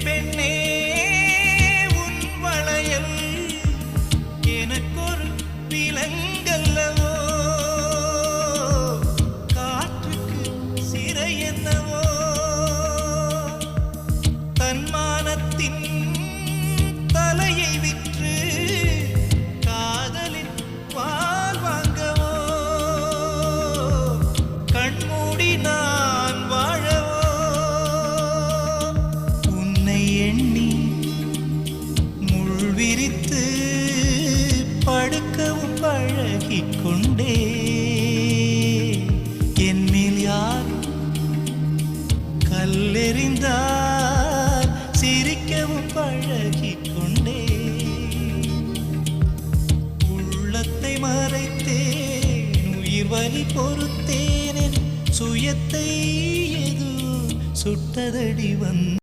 பெண்ணே உன் வளையல் எனக்கொரு விலங்கல்லவோ, காற்றுக்கு சிறை என்னவோ, தன்மானத்தின் தலையை விற்று காதலின் பால் வாங்கவோ, கண்மூடி நான் வாழவோ, உன்னை எண்ணி முள் விரித்து படுக்கவும் பழகிக் கொண்டே, என்னில் யார் கல்லெறிந்தால் சிரிக்கவும் பழகிக் கொண்டே, உள்ளத்தை மறைத்தேன் உயிர் வலி பொறுத்தேன், சுயத்தை எது சுட்டதடி